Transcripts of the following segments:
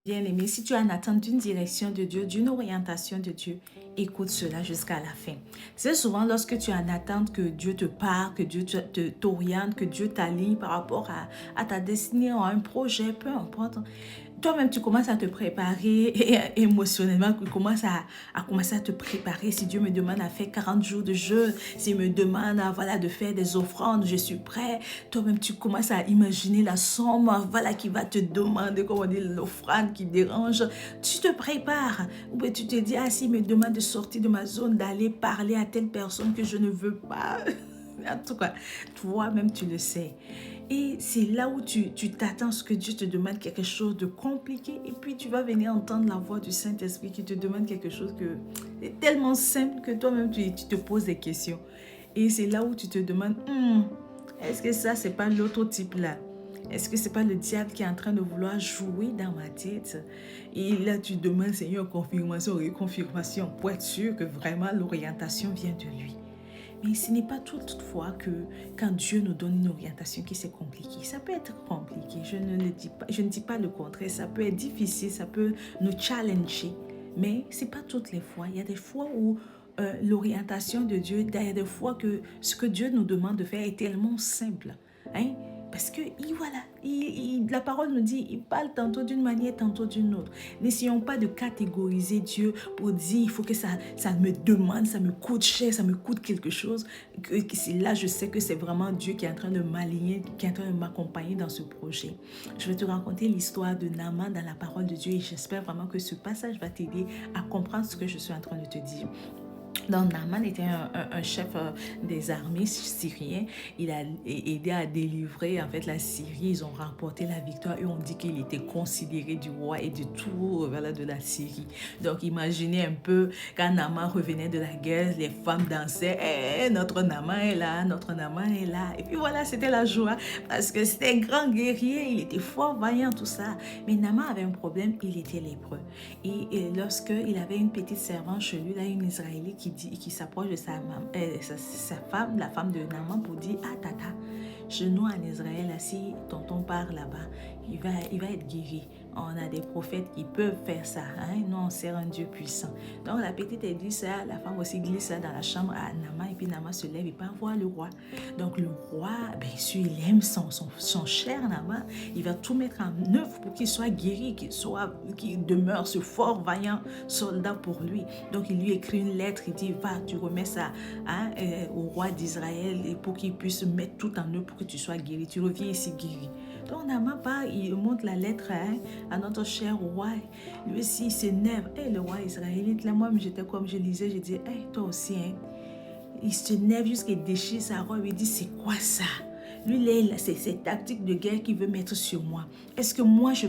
Bien-aimé, si tu es en attente d'une direction de Dieu, d'une orientation de Dieu, écoute cela jusqu'à la fin. C'est souvent lorsque tu es en attente que Dieu te parle, que Dieu t'oriente, que Dieu t'aligne par rapport à ta destinée, à un projet, peu importe. Toi-même, tu commences à te préparer et émotionnellement, tu commences à commencer à te préparer. Si Dieu me demande à faire 40 jours de jeûne, s'il me demande voilà, de faire des offrandes, je suis prêt. Toi-même, tu commences à imaginer la somme voilà, qui va te demander, comment dire, l'offrande qui dérange. Tu te prépares. Ou bien tu te dis, ah, s'il me demande de sortir de ma zone, d'aller parler à telle personne que je ne veux pas. En tout cas, toi-même, tu le sais. Et c'est là où tu t'attends à ce que Dieu te demande quelque chose de compliqué. Et puis tu vas venir entendre la voix du Saint-Esprit qui te demande quelque chose que est tellement simple que toi-même tu te poses des questions. Et c'est là où tu te demandes, est-ce que ça, c'est pas l'autre type là? Est-ce que c'est pas le diable qui est en train de vouloir jouer dans ma tête? Et là, tu demandes, Seigneur, confirmation, reconfirmation, pour être sûr que vraiment l'orientation vient de lui. Mais ce n'est pas toutefois que quand Dieu nous donne une orientation qui c'est compliqué. Ça peut être compliqué, je ne dis pas le contraire. Ça peut être difficile, ça peut nous challenger. Mais ce n'est pas toutes les fois. Il y a des fois où l'orientation de Dieu, il y a des fois que ce que Dieu nous demande de faire est tellement simple. Hein? Parce que voilà, la parole nous dit, il parle tantôt d'une manière, tantôt d'une autre. N'essayons pas de catégoriser Dieu pour dire, il faut que ça me demande, ça me coûte cher, ça me coûte quelque chose. Là, je sais que c'est vraiment Dieu qui est en train de m'aligner, qui est en train de m'accompagner dans ce projet. Je vais te raconter l'histoire de Naaman dans la parole de Dieu et j'espère vraiment que ce passage va t'aider à comprendre ce que je suis en train de te dire. Donc, Naaman était un chef des armées syriens. Il a aidé à délivrer en fait la Syrie. Ils ont remporté la victoire et on dit qu'il était considéré du roi et du tout voilà, de la Syrie. Donc, imaginez un peu quand Naaman revenait de la guerre, les femmes dansaient. Notre Naaman est là, notre Naaman est là. Et puis voilà, c'était la joie parce que c'était un grand guerrier. Il était fort, vaillant, tout ça. Mais Naaman avait un problème, il était lépreux. Et lorsqu'il avait une petite servante chez lui, là, une Israélite qui s'approche de sa femme, la femme de Naaman, pour dire, ah tata, chez nous en Israël, si tonton part là-bas, il va être guéri. On a des prophètes qui peuvent faire ça. Hein? Nous, on sert un Dieu puissant. Donc, la petite, elle dit ça. La femme aussi glisse ça dans la chambre à Naaman. Et puis, Naaman se lève et part voir le roi. Donc, le roi, bien sûr, il aime son cher Naaman. Il va tout mettre en œuvre pour qu'il soit guéri, qu'il demeure ce fort, vaillant soldat pour lui. Donc, il lui écrit une lettre. Il dit, va, tu remets ça au roi d'Israël pour qu'il puisse mettre tout en œuvre pour que tu sois guéri. Tu reviens ici guéri. Donc, Naaman part, il montre la lettre à notre cher roi. Lui aussi, il s'énerve. Le roi israélite, là, moi, j'étais comme je lisais, je dis, toi aussi, il s'énerve jusqu'à déchirer sa robe. Il dit, c'est quoi ça? Lui, c'est cette tactique de guerre qu'il veut mettre sur moi. Est-ce que moi, je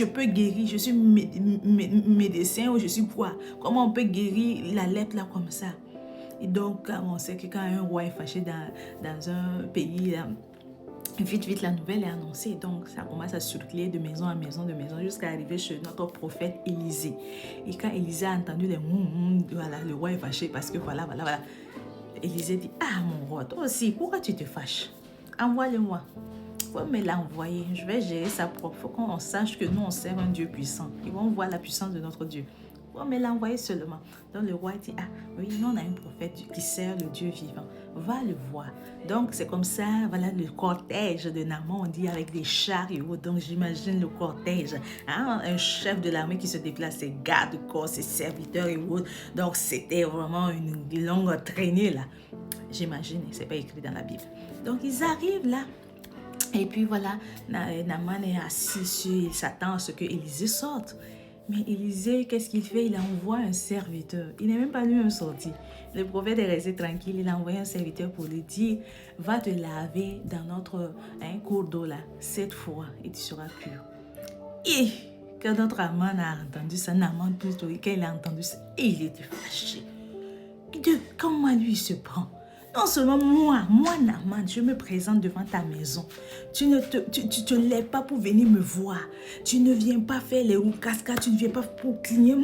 peux guérir? Je suis médecin ou je suis quoi? Comment on peut guérir la lèpre là comme ça? Et donc, on sait que quand un roi est fâché dans un pays, là, vite, la nouvelle est annoncée. Donc, ça commence à circuler de maison en maison, jusqu'à arriver chez notre prophète Élisée. Et quand Élisée a entendu les voilà, le roi est fâché parce que voilà. Élisée dit, ah mon roi, toi aussi, pourquoi tu te fâches? Envoie-le-moi. Il faut me l'envoyer. Je vais gérer ça propre. Il faut qu'on sache que nous, on sert un Dieu puissant. Ils vont voir la puissance de notre Dieu. Il faut me l'envoyer seulement. Donc le roi dit, ah oui, nous on a un prophète qui sert le Dieu vivant. Va le voir. Donc c'est comme ça, voilà le cortège de Naaman, on dit avec des chariots. Donc j'imagine le cortège. Un chef de l'armée qui se déplace, ses gardes-corps, ses serviteurs et autres. Donc c'était vraiment une longue traînée là. J'imagine, c'est pas écrit dans la Bible. Donc ils arrivent là. Et puis voilà, Naaman est assis, il s'attend à ce que Élisée sorte. Mais Élisée, qu'est-ce qu'il fait? Il envoie un serviteur. Il n'est même pas lui-même sorti. Le prophète est resté tranquille. Il a envoyé un serviteur pour lui dire, va te laver dans notre cours d'eau là, 7 fois, et tu seras pur. Et quand notre amant a entendu ça, Naaman plutôt, quand il a entendu ça, il était fâché. Comment lui se prend? Non seulement moi, Naaman, je me présente devant ta maison. Tu ne te lèves pas pour venir me voir. Tu ne viens pas faire les roues cascades. Tu ne viens pas pour cligner.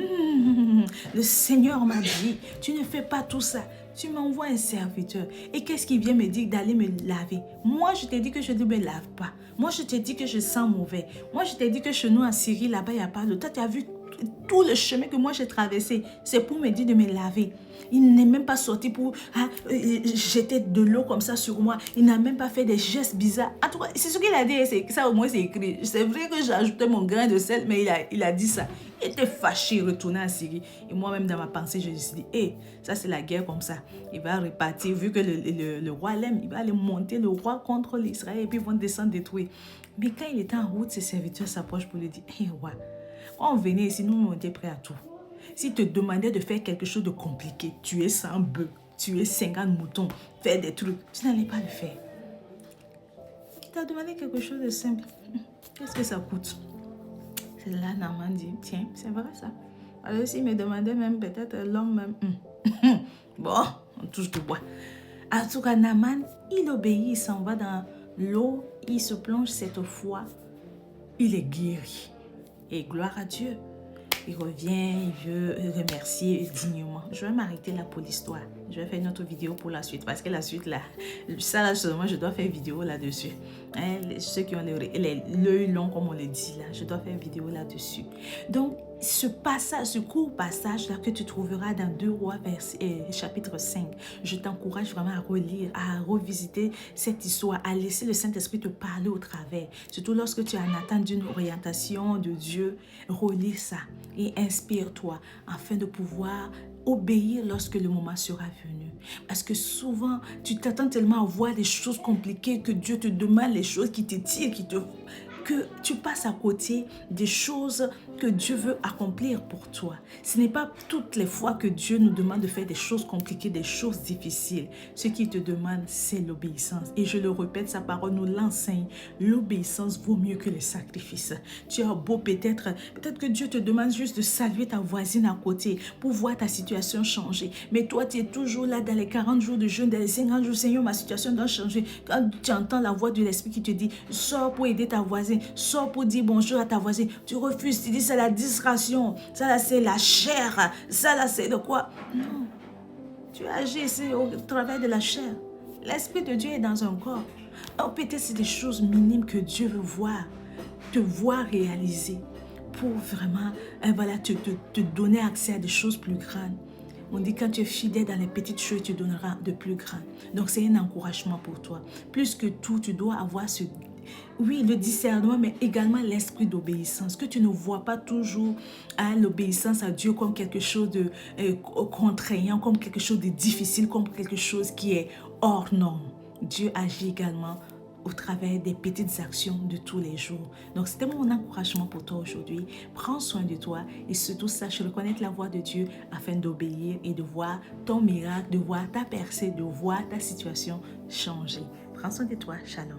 Le Seigneur m'a dit, tu ne fais pas tout ça. Tu m'envoies un serviteur. Et qu'est-ce qui vient me dire d'aller me laver? Moi, je t'ai dit que je ne me lave pas. Moi, je t'ai dit que je sens mauvais. Moi, je t'ai dit que chez nous en Syrie, là-bas, il n'y a pas d'eau. Toi, tu as vu tout le chemin que moi j'ai traversé. C'est pour me dire de me laver. Il n'est même pas sorti pour jeter de l'eau comme ça sur moi. Il n'a même pas fait des gestes bizarres. En tout cas, c'est ce qu'il a dit. Ça au moins c'est écrit. C'est vrai que j'ai ajouté mon grain de sel, mais il a dit ça. Il était fâché, il retournait en Syrie. Et moi-même dans ma pensée, je me suis dit, hé, ça c'est la guerre comme ça. Il va repartir, vu que le roi l'aime, il va aller monter le roi contre l'Israël et puis ils vont descendre détruire. Mais quand il était en route, ses serviteurs s'approchent pour lui dire, hé, roi, quand on venait ici, nous, on était prêts à tout. S'il te demandait de faire quelque chose de compliqué, tuer 100 bœufs, tuer 50 moutons, faire des trucs, tu n'allais pas le faire. Il t'a demandé quelque chose de simple. Qu'est-ce que ça coûte? C'est là, Naaman dit, tiens, c'est vrai ça. Alors s'il me demandait même peut-être l'homme même. Bon, on touche du bois. En tout cas, Naaman, il obéit, il s'en va dans l'eau, il se plonge cette fois, il est guéri. Et gloire à Dieu. Il revient, il veut remercier dignement. Je vais m'arrêter là pour l'histoire. Je vais faire une autre vidéo pour la suite. Parce que la suite, là, ça là seulement, je dois faire une vidéo là-dessus. Hein, ceux qui ont l'œil long, comme on le dit là, je dois faire une vidéo là-dessus. Donc, ce passage, ce court passage là que tu trouveras dans 2 Rois chapitre 5, je t'encourage vraiment à relire, à revisiter cette histoire, à laisser le Saint-Esprit te parler au travers. Surtout lorsque tu es en attente d'une orientation de Dieu, relis ça et inspire-toi afin de pouvoir obéir lorsque le moment sera venu. Parce que souvent, tu t'attends tellement à voir des choses compliquées que Dieu te demande les choses qui t'étirent, que tu passes à côté des choses que Dieu veut accomplir pour toi. Ce n'est pas toutes les fois que Dieu nous demande de faire des choses compliquées, des choses difficiles. Ce qu'il te demande, c'est l'obéissance. Et je le répète, sa parole nous l'enseigne. L'obéissance vaut mieux que les sacrifices. Tu as beau peut-être que Dieu te demande juste de saluer ta voisine à côté pour voir ta situation changer. Mais toi, tu es toujours là dans les 40 jours de jeûne, dans les 50 jours, Seigneur, ma situation doit changer. Quand tu entends la voix de l'Esprit qui te dit, sors pour aider ta voisine, sors pour dire bonjour à ta voisine, tu refuses, tu dis c'est la distraction, ça là c'est la chair, ça là c'est de quoi? Non, tu agis au travers de la chair. L'Esprit de Dieu est dans un corps. Alors peut-être c'est des choses minimes que Dieu veut voir, te voir réaliser pour vraiment voilà, te donner accès à des choses plus grandes. On dit quand tu es fidèle dans les petites choses, tu donneras de plus grandes. Donc c'est un encouragement pour toi. Plus que tout, tu dois avoir le discernement, mais également l'esprit d'obéissance. Que tu ne vois pas toujours l'obéissance à Dieu comme quelque chose de contraignant, comme quelque chose de difficile, comme quelque chose qui est hors norme. Dieu agit également au travers des petites actions de tous les jours. Donc, c'était mon encouragement pour toi aujourd'hui. Prends soin de toi et surtout sache reconnaître la voix de Dieu afin d'obéir et de voir ton miracle, de voir ta percée, de voir ta situation changer. Prends soin de toi. Shalom.